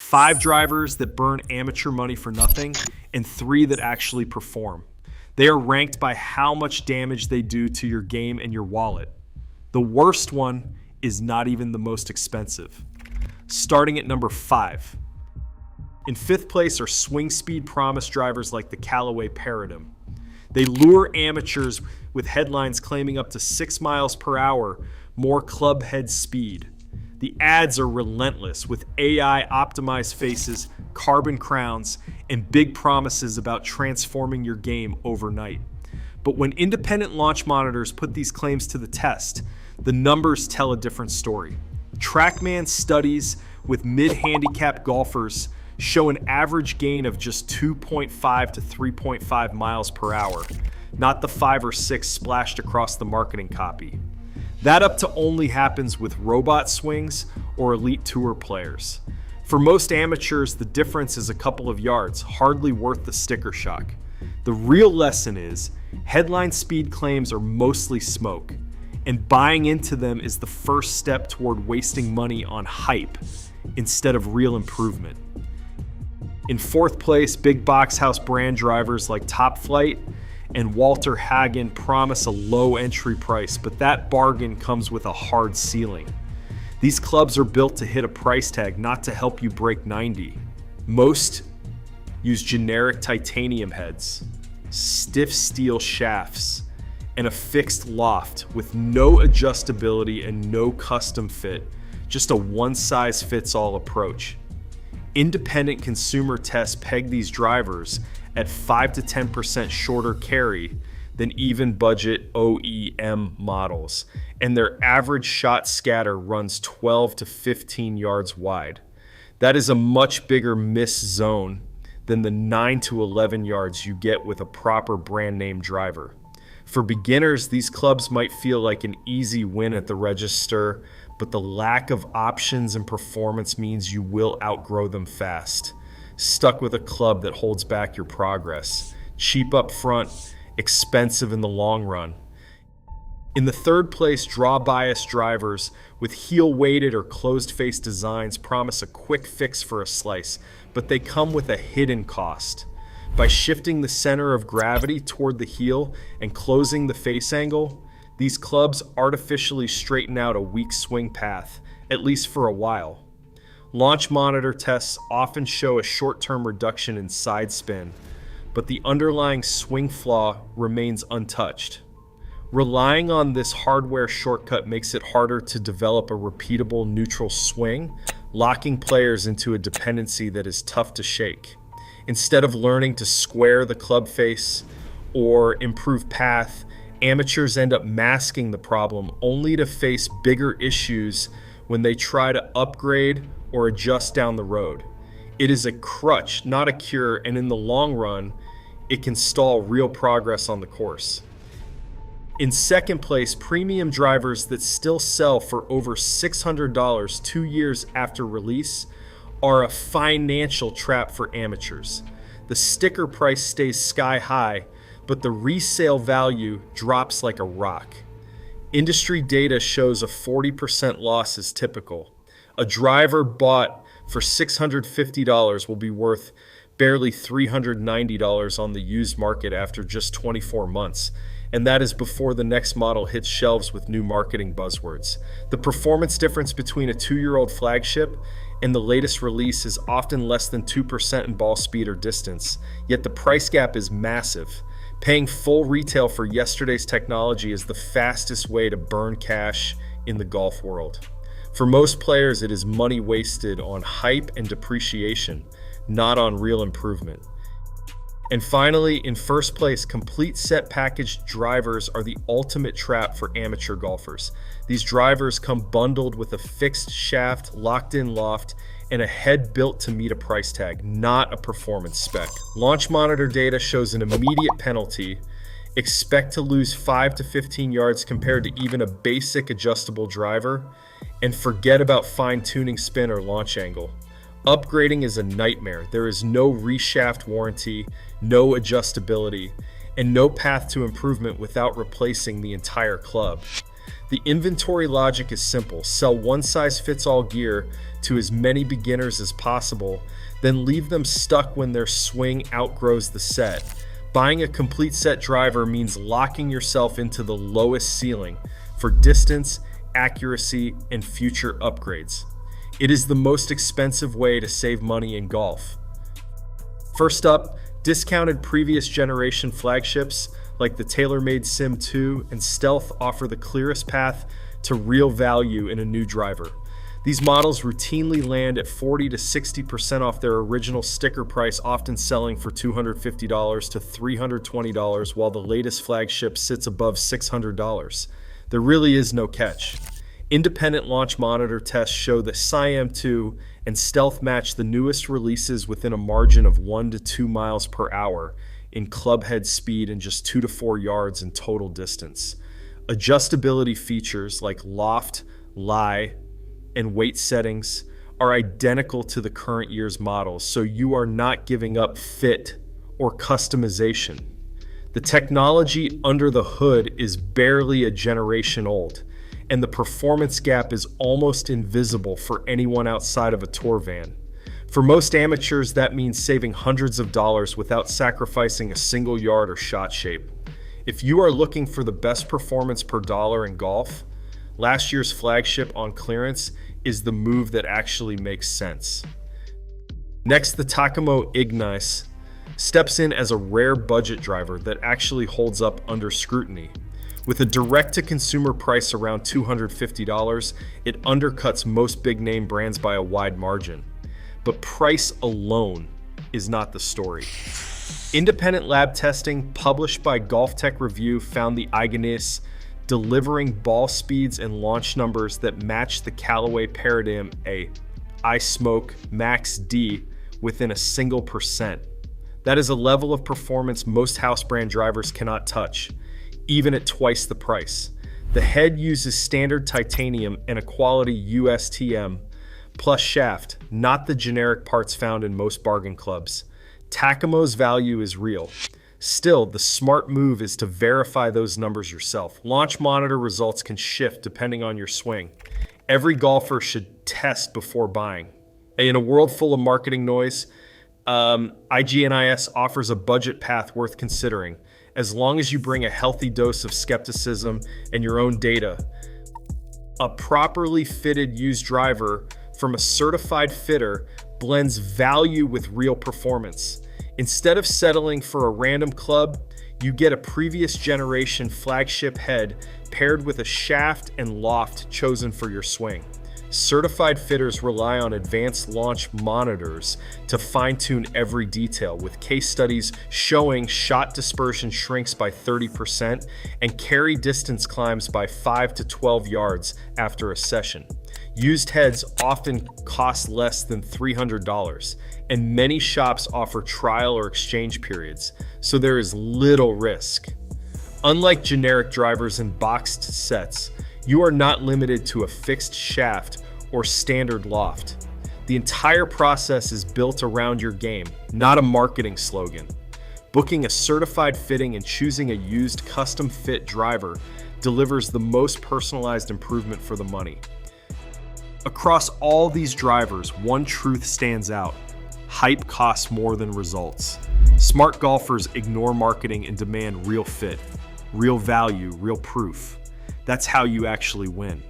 5 drivers that burn amateur money for nothing, and 3 that actually perform. They are ranked by how much damage they do to your game and your wallet. The worst one is not even the most expensive. Starting at number 5. In 5th place are swing speed promise drivers like the Callaway Paradigm. They lure amateurs with headlines claiming up to 6 miles per hour more club head speed. The ads are relentless with AI optimized faces, carbon crowns, and big promises about transforming your game overnight. But when independent launch monitors put these claims to the test, the numbers tell a different story. TrackMan studies with mid-handicap golfers show an average gain of just 2.5 to 3.5 miles per hour, not the 5 or 6 splashed across the marketing copy. That up to only happens with robot swings or elite tour players. For most amateurs, the difference is a couple of yards, hardly worth the sticker shock. The real lesson is, headline speed claims are mostly smoke, and buying into them is the first step toward wasting money on hype instead of real improvement. In 4th place, big box house brand drivers like Top Flight and Walter Hagen promise a low entry price, but that bargain comes with a hard ceiling. These clubs are built to hit a price tag, not to help you break 90. Most use generic titanium heads, stiff steel shafts, and a fixed loft with no adjustability and no custom fit, just a one-size-fits-all approach. Independent consumer tests peg these drivers at 5 to 10% shorter carry than even budget OEM models, and their average shot scatter runs 12 to 15 yards wide. That is a much bigger miss zone than the 9 to 11 yards you get with a proper brand name driver. For beginners, these clubs might feel like an easy win at the register, but the lack of options and performance means you will outgrow them fast. Stuck with a club that holds back your progress. Cheap up front, expensive in the long run. In the 3rd place, draw bias drivers with heel-weighted or closed-face designs promise a quick fix for a slice, but they come with a hidden cost. By shifting the center of gravity toward the heel and closing the face angle, these clubs artificially straighten out a weak swing path, at least for a while. Launch monitor tests often show a short-term reduction in side spin, but the underlying swing flaw remains untouched. Relying on this hardware shortcut makes it harder to develop a repeatable neutral swing, locking players into a dependency that is tough to shake. Instead of learning to square the club face or improve path, amateurs end up masking the problem only to face bigger issues when they try to upgrade or adjust down the road. It is a crutch, not a cure, and in the long run, it can stall real progress on the course. In 2nd place, premium drivers that still sell for over $600 2 years after release are a financial trap for amateurs. The sticker price stays sky high, but the resale value drops like a rock. Industry data shows a 40% loss is typical. A driver bought for $650 will be worth barely $390 on the used market after just 24 months. And that is before the next model hits shelves with new marketing buzzwords. The performance difference between a 2-year-old flagship and the latest release is often less than 2% in ball speed or distance, yet the price gap is massive. Paying full retail for yesterday's technology is the fastest way to burn cash in the golf world. For most players, it is money wasted on hype and depreciation, not on real improvement. And finally, in 1st place, complete set package drivers are the ultimate trap for amateur golfers. These drivers come bundled with a fixed shaft, locked-in loft, and a head built to meet a price tag, not a performance spec. Launch monitor data shows an immediate penalty. Expect to lose 5 to 15 yards compared to even a basic adjustable driver, and forget about fine-tuning spin or launch angle. Upgrading is a nightmare. There is no reshaft warranty, no adjustability, and no path to improvement without replacing the entire club. The inventory logic is simple. Sell one-size-fits-all gear to as many beginners as possible, then leave them stuck when their swing outgrows the set. Buying a complete set driver means locking yourself into the lowest ceiling for distance, accuracy, and future upgrades. It is the most expensive way to save money in golf. First up, discounted previous generation flagships like the TaylorMade Sim 2 and Stealth offer the clearest path to real value in a new driver. These models routinely land at 40 to 60% off their original sticker price, often selling for $250 to $320, while the latest flagship sits above $600. There really is no catch. Independent launch monitor tests show that Siam 2 and Stealth match the newest releases within a margin of 1 to 2 miles per hour in club head speed and just 2 to 4 yards in total distance. Adjustability features like Loft, lie, and weight settings are identical to the current year's models, so you are not giving up fit or customization. The technology under the hood is barely a generation old, and the performance gap is almost invisible for anyone outside of a tour van. For most amateurs, that means saving hundreds of dollars without sacrificing a single yard or shot shape. If you are looking for the best performance per dollar in golf, last year's flagship on clearance is the move that actually makes sense. Next, the Takamo Ignis steps in as a rare budget driver that actually holds up under scrutiny. With a direct-to-consumer price around $250, it undercuts most big-name brands by a wide margin. But price alone is not the story. Independent lab testing published by Golf Tech Review found the Ignis delivering ball speeds and launch numbers that match the Callaway Paradigm A iSmoke Max D within a single percent. That is a level of performance most house brand drivers cannot touch, even at twice the price. The head uses standard titanium and a quality USTM plus shaft, not the generic parts found in most bargain clubs. Takamo's value is real. Still, the smart move is to verify those numbers yourself. Launch monitor results can shift depending on your swing. Every golfer should test before buying. In a world full of marketing noise, IGNIS offers a budget path worth considering, as long as you bring a healthy dose of skepticism and your own data. A properly fitted used driver from a certified fitter blends value with real performance. Instead of settling for a random club, you get a previous generation flagship head paired with a shaft and loft chosen for your swing. Certified fitters rely on advanced launch monitors to fine-tune every detail, with case studies showing shot dispersion shrinks by 30% and carry distance climbs by 5 to 12 yards after a session. Used heads often cost less than $300, and many shops offer trial or exchange periods, so there is little risk. Unlike generic drivers in boxed sets, you are not limited to a fixed shaft or standard loft. The entire process is built around your game, not a marketing slogan. Booking a certified fitting and choosing a used custom fit driver delivers the most personalized improvement for the money. Across all these drivers, one truth stands out: hype costs more than results. Smart golfers ignore marketing and demand real fit, real value, real proof. That's how you actually win.